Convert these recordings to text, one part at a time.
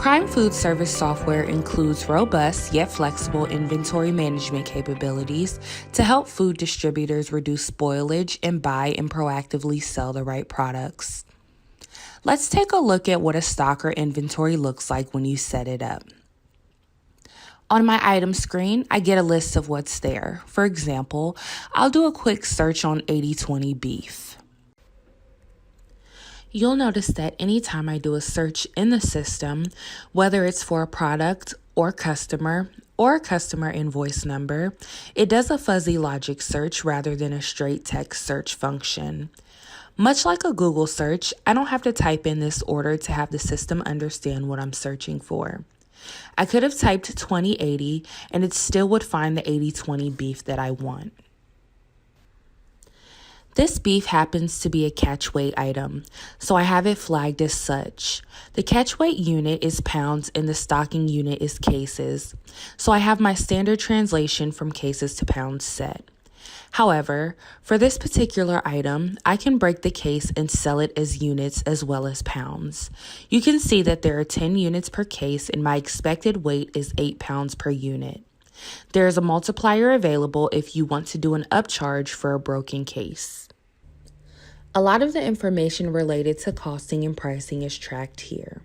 Prime Foodservice Software includes robust yet flexible inventory management capabilities to help food distributors reduce spoilage and buy and proactively sell the right products. Let's take a look at what a stock or inventory looks like when you set it up. On my item screen, I get a list of what's there. For example, I'll do a quick search on 80/20 beef. You'll notice that anytime I do a search in the system, whether it's for a product or a customer invoice number, it does a fuzzy logic search rather than a straight text search function. Much like a Google search, I don't have to type in this order to have the system understand what I'm searching for. I could have typed 2080 and it still would find the 80/20 beef that I want. This beef happens to be a catch weight item, so I have it flagged as such. The catch weight unit is pounds and the stocking unit is cases, so I have my standard translation from cases to pounds set. However, for this particular item, I can break the case and sell it as units as well as pounds. You can see that there are 10 units per case and my expected weight is 8 pounds per unit. There is a multiplier available if you want to do an upcharge for a broken case. A lot of the information related to costing and pricing is tracked here.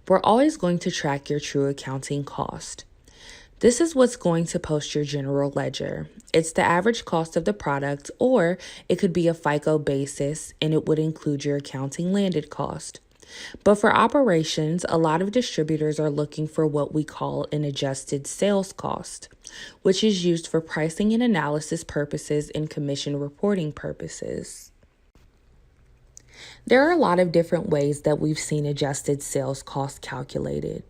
We're always going to track your true accounting cost. This is what's going to post your general ledger. It's the average cost of the product, or it could be a FICO basis, and it would include your accounting landed cost. But for operations, a lot of distributors are looking for what we call an adjusted sales cost, which is used for pricing and analysis purposes and commission reporting purposes. There are a lot of different ways that we've seen adjusted sales cost calculated.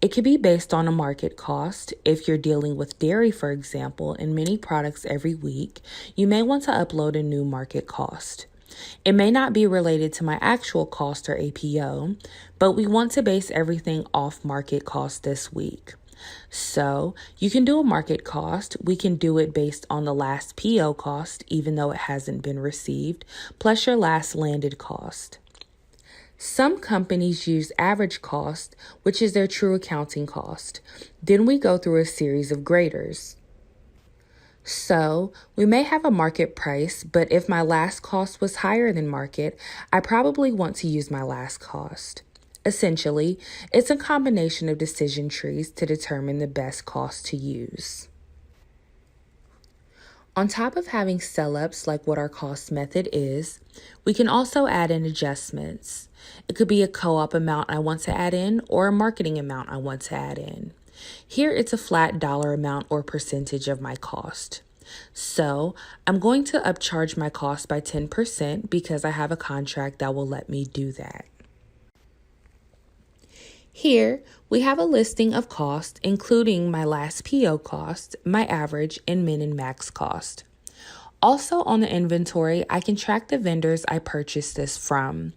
It could be based on a market cost. If you're dealing with dairy, for example, and many products every week, you may want to upload a new market cost. It may not be related to my actual cost or APO, but we want to base everything off market cost this week. So you can do a market cost. We can do it based on the last PO cost, even though it hasn't been received, plus your last landed cost. Some companies use average cost, which is their true accounting cost. Then we go through a series of graders. So we may have a market price, but if my last cost was higher than market, I probably want to use my last cost. Essentially, it's a combination of decision trees to determine the best cost to use. On top of having sell-ups like what our cost method is, we can also add in adjustments. It could be a co-op amount I want to add in or a marketing amount I want to add in. Here it's a flat dollar amount or percentage of my cost. So I'm going to upcharge my cost by 10% because I have a contract that will let me do that. Here, we have a listing of costs, including my last PO cost, my average, and min and max cost. Also on the inventory, I can track the vendors I purchased this from.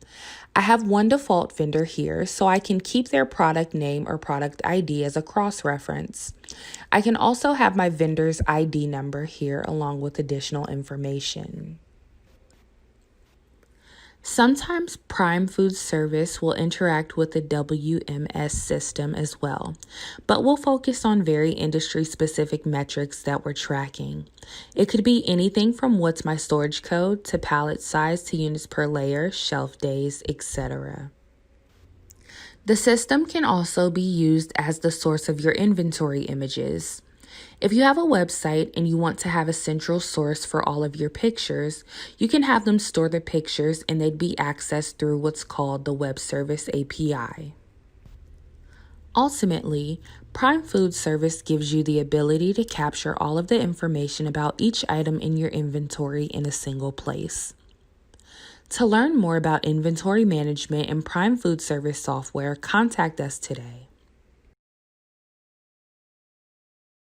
I have one default vendor here, so I can keep their product name or product ID as a cross-reference. I can also have my vendor's ID number here along with additional information. Sometimes Prime Foodservice will interact with the WMS system as well, but we'll focus on very industry-specific metrics that we're tracking. It could be anything from what's my storage code to pallet size to units per layer, shelf days, etc. The system can also be used as the source of your inventory images. If you have a website and you want to have a central source for all of your pictures, you can have them store the pictures and they'd be accessed through what's called the Web Service API. Ultimately, Prime Foodservice gives you the ability to capture all of the information about each item in your inventory in a single place. To learn more about inventory management and Prime Foodservice software, contact us today.